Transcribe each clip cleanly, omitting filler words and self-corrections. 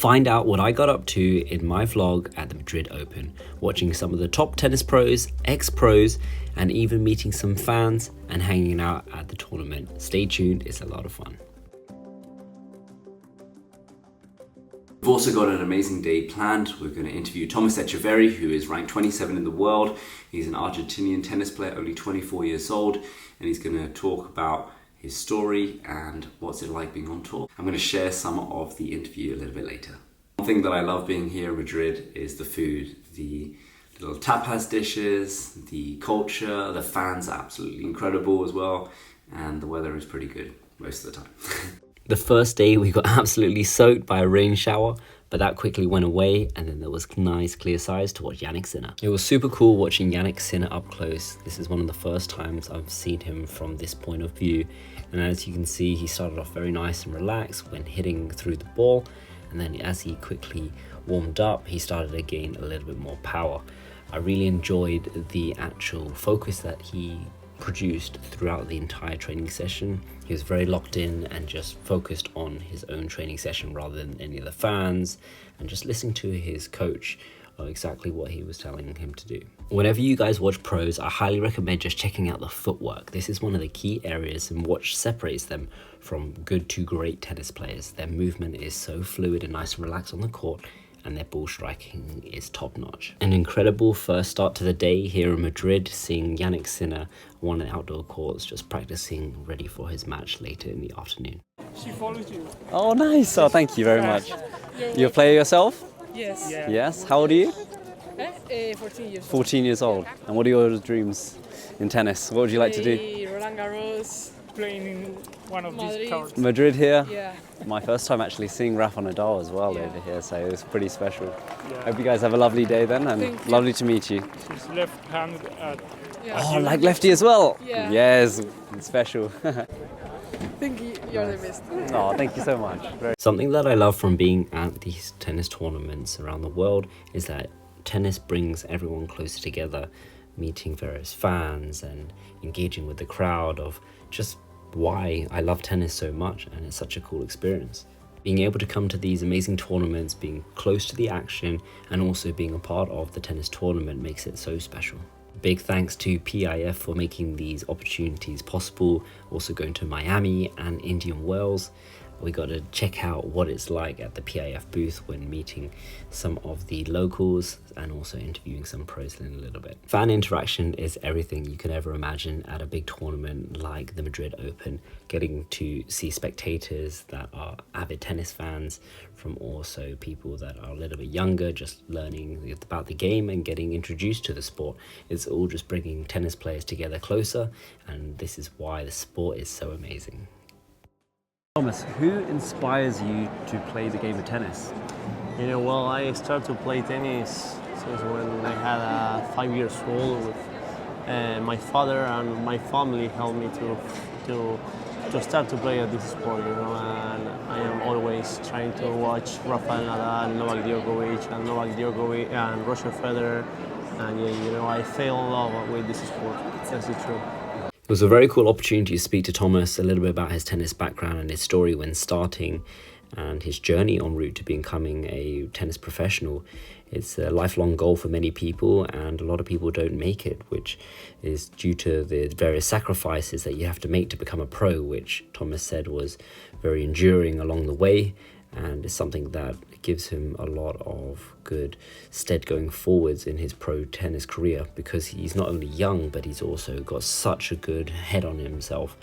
Find out what I got up to in my vlog at the Madrid Open, watching some of the top tennis pros, ex-pros, and even meeting some fans and hanging out at the tournament. Stay tuned, it's a lot of fun. We've also got an amazing day planned. We're going to interview Tomas Etchverry, who is ranked 27 in the world. He's an Argentinian tennis player, only 24 years old, and he's going to talk about his story and what's it like being on tour. I'm going to share some of the interview a little bit later. One thing that I love being here in Madrid is the food, the little tapas dishes, the culture, the fans are absolutely incredible as well, and the weather is pretty good most of the time. The first day we got absolutely soaked by a rain shower, but that quickly went away, and then there was nice clear skies to watch Jannik Sinner. It was super cool watching Jannik Sinner up close. This is one of the first times I've seen him from this point of view, and as you can see, he started off very nice and relaxed when hitting through the ball, and then as he quickly warmed up, he started to gain a little bit more power. I really enjoyed the actual focus that he produced throughout the entire training session. He was very locked in and just focused on his own training session rather than any of the fans, and just listening to his coach of exactly what he was telling him to do. Whenever you guys watch pros, I highly recommend just checking out the footwork. This is one of the key areas in what separates them from good to great tennis players. Their movement is so fluid and nice and relaxed on the court, and their ball striking is top notch. An incredible first start to the day here in Madrid, seeing Jannik Sinner on the outdoor courts, just practicing ready for his match later in the afternoon. She follows you. Oh, nice. Oh, thank you very much. You a player yourself? Yes. Yeah. Yes. How old are you? 14 years. 14 years old. And what are your dreams in tennis? What would you like to do? Play Roland Garros. Playing in one of these Madrid. courts. Madrid here? Yeah. My first time actually seeing Rafa Nadal as well Yeah. over here, so it was pretty special. Yeah. Hope you guys have a lovely day then, and Thank you. lovely to meet you. She's left-handed at Yeah. Oh, like lefty as well? Yeah. Yes, it's special. Thank you. You're the best. Oh, thank you so much. Something that I love from being at these tennis tournaments around the world is that tennis brings everyone closer together, meeting various fans and engaging with the crowd of just why I love tennis so much, and it's such a cool experience. Being able to come to these amazing tournaments, being close to the action, and also being a part of the tennis tournament makes it so special. Big thanks to PIF for making these opportunities possible, also going to Miami and Indian Wells. We got to check out what it's like at the PIF booth when meeting some of the locals and also interviewing some pros in a little bit. Fan interaction is everything you can ever imagine at a big tournament like the Madrid Open. Getting to see spectators that are avid tennis fans, from also people that are a little bit younger, just learning about the game and getting introduced to the sport. It's all just bringing tennis players together closer, and this is why the sport is so amazing. Thomas, who inspires you to play the game of tennis? You know, well, I started to play tennis since when I had 5 years old. With my father and my family helped me to start to play at this sport. You know, and I am always trying to watch Rafael Nadal, Novak Djokovic, and Roger Federer. And yeah, you know, I fell in love with this sport. That's the truth. It was a very cool opportunity to speak to Tomas a little bit about his tennis background and his story when starting, and his journey en route to becoming a tennis professional. It's a lifelong goal for many people, and a lot of people don't make it, which is due to the various sacrifices that you have to make to become a pro, which Tomas said was very enduring along the way, and it's something that gives him a lot of good stead going forwards in his pro tennis career, because he's not only young, but he's also got such a good head on himself,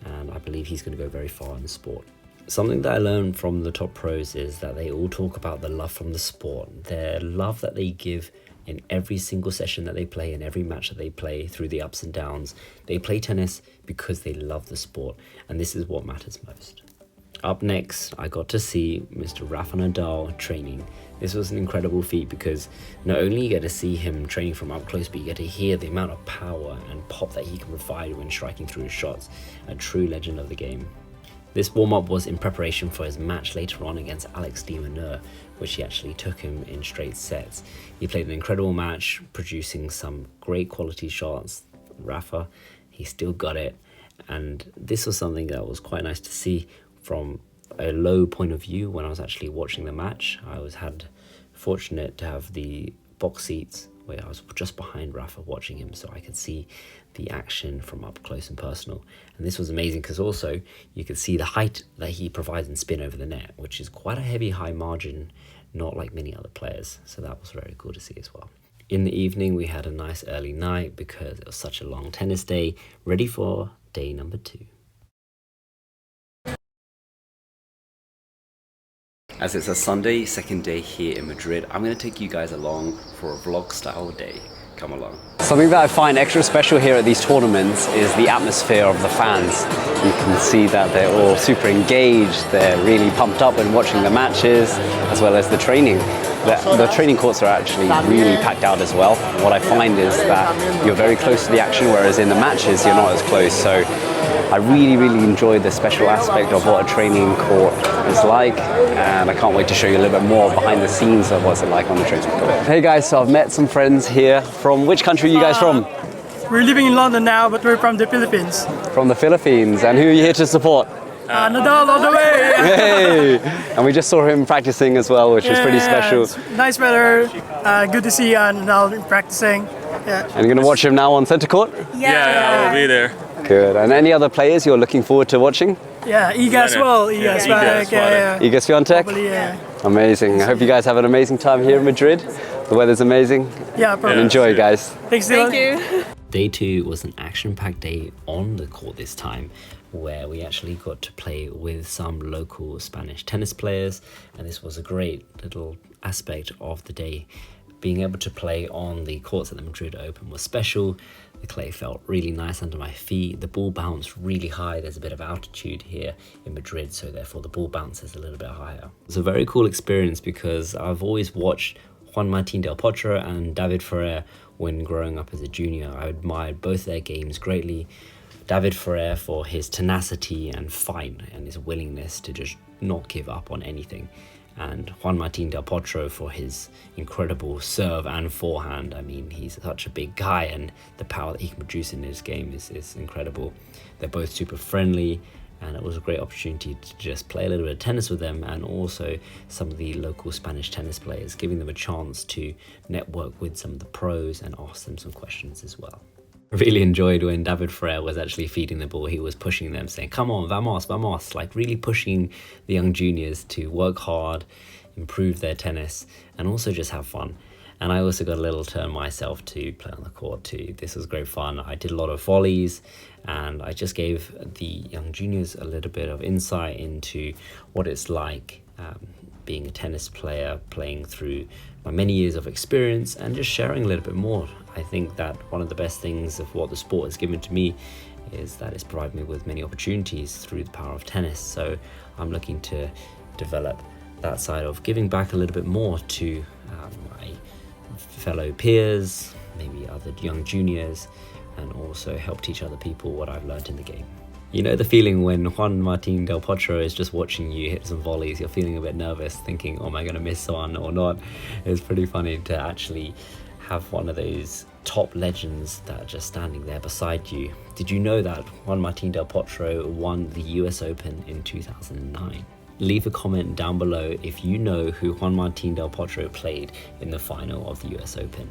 and I believe he's going to go very far in the sport. Something that I learned from the top pros is that they all talk about the love from the sport, their love that they give in every single session that they play, in every match that they play, through the ups and downs. They play tennis because they love the sport, and this is what matters most. Up next, I got to see Mr. Rafa Nadal training. This was an incredible feat because not only you get to see him training from up close, but you get to hear the amount of power and pop that he can provide when striking through his shots. A true legend of the game. This warm-up was in preparation for his match later on against Alex de Minaur, which he actually took him in straight sets. He played an incredible match, producing some great quality shots. Rafa, he still got it, and this was something that was quite nice to see from a low point of view when I was actually watching the match. I was fortunate to have the box seats where I was just behind Rafa watching him, so I could see the action from up close and personal. And this was amazing because also you could see the height that he provides in spin over the net, which is quite a heavy high margin, not like many other players. So that was very cool to see as well. In the evening, we had a nice early night because it was such a long tennis day, ready for day number 2. As it's a Sunday, second day here in Madrid, I'm going to take you guys along for a vlog style day. Come along. Something that I find extra special here at these tournaments is the atmosphere of the fans. You can see that they're all super engaged, they're really pumped up when watching the matches, as well as the training. The training courts are actually really packed out as well. What I find is that you're very close to the action, whereas in the matches you're not as close. So I really enjoy the special aspect of what a training court is like, and I can't wait to show you a little bit more behind the scenes of what's it like on the training court. Hey guys, so I've met some friends here. From which country are you guys from? We're living in London now, but we're from the Philippines. From the Philippines, and who are you here to support? Nadal all the way! Hey! And we just saw him practicing as well, which was pretty special. Nice weather, good to see Nadal practicing. Yeah. And you're going to watch him now on centre court? Yeah, I'll be there. Good. And any other players you're looking forward to watching? Yeah, Iga as well. Iga Swiatek. Iga Swiatek? Probably, yeah. Amazing. I hope you guys have an amazing time here in Madrid. The weather's amazing. Yeah, probably. And enjoy, guys. Thanks, Dylan. Thank you. Day 2 was an action-packed day on the court this time, where we actually got to play with some local Spanish tennis players, and this was a great little aspect of the day. Being able to play on the courts at the Madrid Open was special. The clay felt really nice under my feet. The ball bounced really high. There's a bit of altitude here in Madrid, so therefore the ball bounces a little bit higher. It's a very cool experience because I've always watched Juan del Potro and David Ferrer when growing up as a junior. I admired both their games greatly. David Ferrer for his tenacity and fight and his willingness to just not give up on anything. And Juan del Potro for his incredible serve and forehand. I mean, he's such a big guy, and the power that he can produce in his game is incredible. They're both super friendly, and it was a great opportunity to just play a little bit of tennis with them, and also some of the local Spanish tennis players, giving them a chance to network with some of the pros and ask them some questions as well. I really enjoyed when David Ferrer was actually feeding the ball. He was pushing them, saying, come on, vamos, vamos, like really pushing the young juniors to work hard, improve their tennis, and also just have fun. And I also got a little turn myself to play on the court too. This was great fun. I did a lot of volleys, and I just gave the young juniors a little bit of insight into what it's like being a tennis player, playing through my many years of experience, and just sharing a little bit more. I think that one of the best things of what the sport has given to me is that it's provided me with many opportunities through the power of tennis. So I'm looking to develop that side of giving back a little bit more to my fellow peers, maybe other young juniors, and also help teach other people what I've learned in the game. You know the feeling when Juan del Potro is just watching you hit some volleys, you're feeling a bit nervous, thinking, oh, am I going to miss one or not? It's pretty funny to actually have one of those top legends that are just standing there beside you. Did you know that Juan del Potro won the US Open in 2009? Leave a comment down below if you know who Juan del Potro played in the final of the US Open.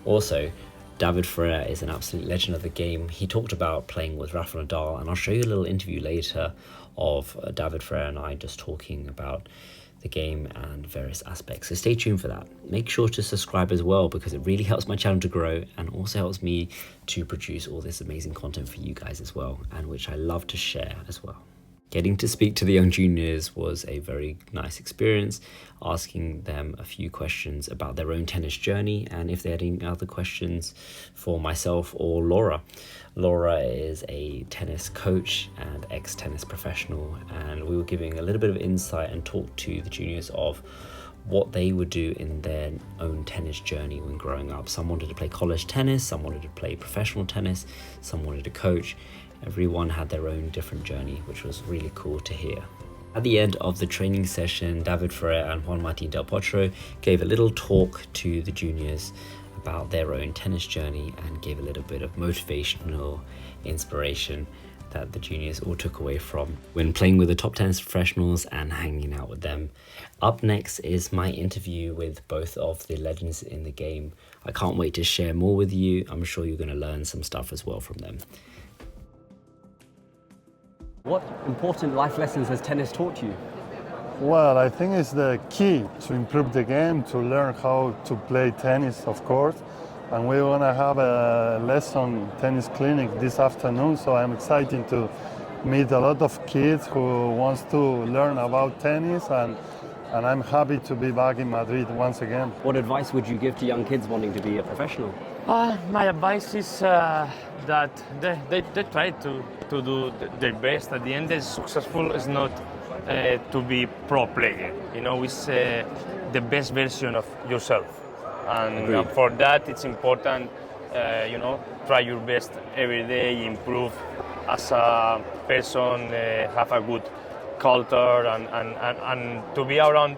Also, David Ferrer is an absolute legend of the game. He talked about playing with Rafa Nadal, and I'll show you a little interview later of David Ferrer and I just talking about the game and various aspects. So stay tuned for that. Make sure to subscribe as well, because it really helps my channel to grow and also helps me to produce all this amazing content for you guys as well, and which I love to share as well. Getting to speak to the young juniors was a very nice experience, asking them a few questions about their own tennis journey and if they had any other questions for myself or Laura. Laura is a tennis coach and ex-tennis professional, and we were giving a little bit of insight and talk to the juniors of what they would do in their own tennis journey when growing up. Some wanted to play college tennis, some wanted to play professional tennis, some wanted to coach. Everyone had their own different journey, which was really cool to hear. At the end of the training session, David Ferrer and Juan del Potro gave a little talk to the juniors about their own tennis journey and gave a little bit of motivational inspiration that the juniors all took away from when playing with the top tennis professionals and hanging out with them. Up next is my interview with both of the legends in the game. I can't wait to share more with you. I'm sure you're going to learn some stuff as well from them. What important life lessons has tennis taught you? Well, I think it's the key to improve the game, to learn how to play tennis, of course. And we're going to have a lesson tennis clinic this afternoon, so I'm excited to meet a lot of kids who wants to learn about tennis, and I'm happy to be back in Madrid once again. What advice would you give to young kids wanting to be a professional? My advice is that they try to do their best. At the end, successful is not to be pro player. You know, it's the best version of yourself. And for that, it's important, you know, try your best every day, improve as a person, have a good culture, and to be around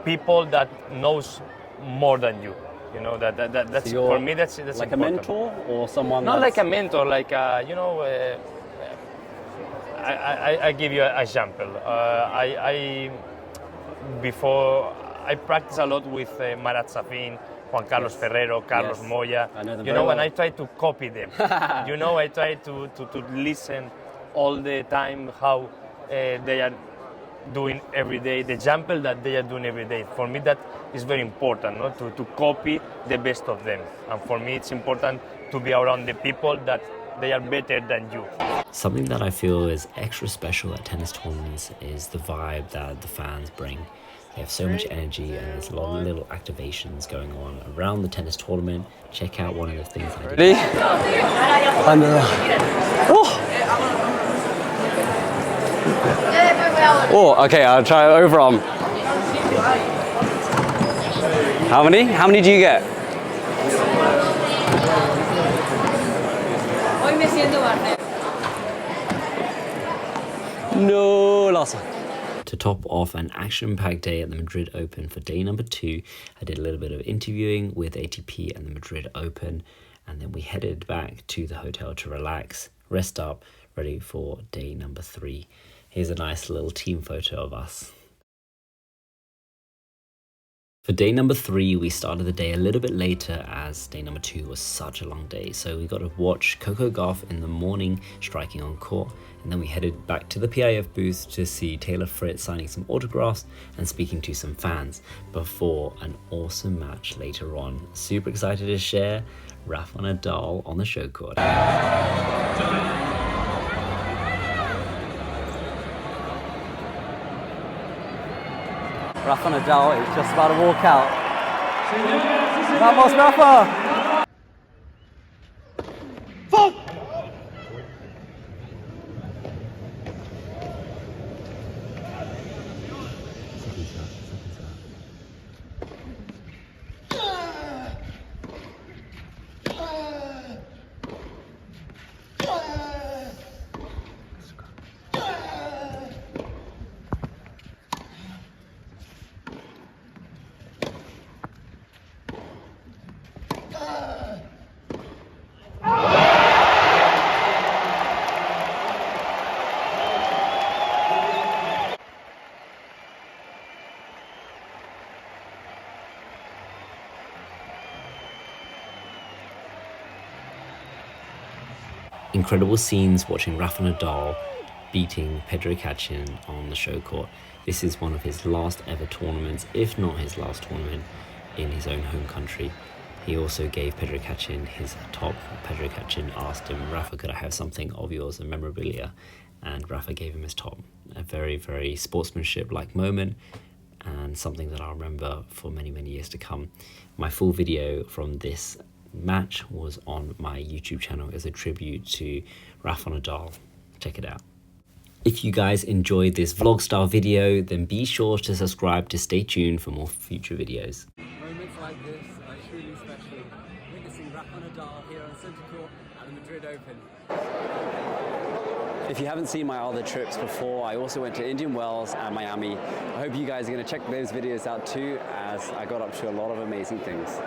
people that knows more than you. You know, that's so for me. That's like important. a mentor or someone. Not like a mentor, like you know. I give you an example. Before I practice a lot with Marat Safin, Juan Carlos Ferrer, Carlos Moya. I know them you very know, well. and I try to copy them. You know, I try to listen all the time how they are doing every day, the example that they are doing every day. For me, that is very important, no? To copy the best of them. And for me, it's important to be around the people that they are better than you. Something that I feel is extra special at tennis tournaments is the vibe that the fans bring. They have so much energy, and there's a lot of little activations going on around the tennis tournament. Check out one of the things I did. Ready? Oh, okay, I'll try overarm. How many? How many do you get? No, last one. To top off an action-packed day at the Madrid Open for day number 2, I did a little bit of interviewing with ATP and the Madrid Open, and then we headed back to the hotel to relax, rest up, ready for day number 3. Here's a nice little team photo of us. For day number 3, we started the day a little bit later as day number 2 was such a long day. So we got to watch Coco Gauff in the morning striking on court, and then we headed back to the PIF booth to see Taylor Fritz signing some autographs and speaking to some fans before an awesome match later on. Super excited to share Rafa Nadal on the show court. Rafa Nadal is just about to walk out. Vamos, Rafa! Incredible scenes watching Rafa Nadal beating Pedro Cachin on the show court. This is one of his last ever tournaments, if not his last tournament, in his own home country. He also gave Pedro Cachin his top. Pedro Cachin asked him, Rafa, could I have something of yours, a memorabilia? And Rafa gave him his top. A very, very sportsmanship-like moment, and something that I'll remember for many, many years to come. My full video from this match was on my YouTube channel as a tribute to Rafa Nadal. Check it out. If you guys enjoyed this vlog style video, then be sure to subscribe to stay tuned for more future videos. Moments like this are truly special. Witnessing Rafa Nadal here on Centre Court at the Madrid Open. If you haven't seen my other trips before, I also went to Indian Wells and Miami. I hope you guys are going to check those videos out too, as I got up to a lot of amazing things.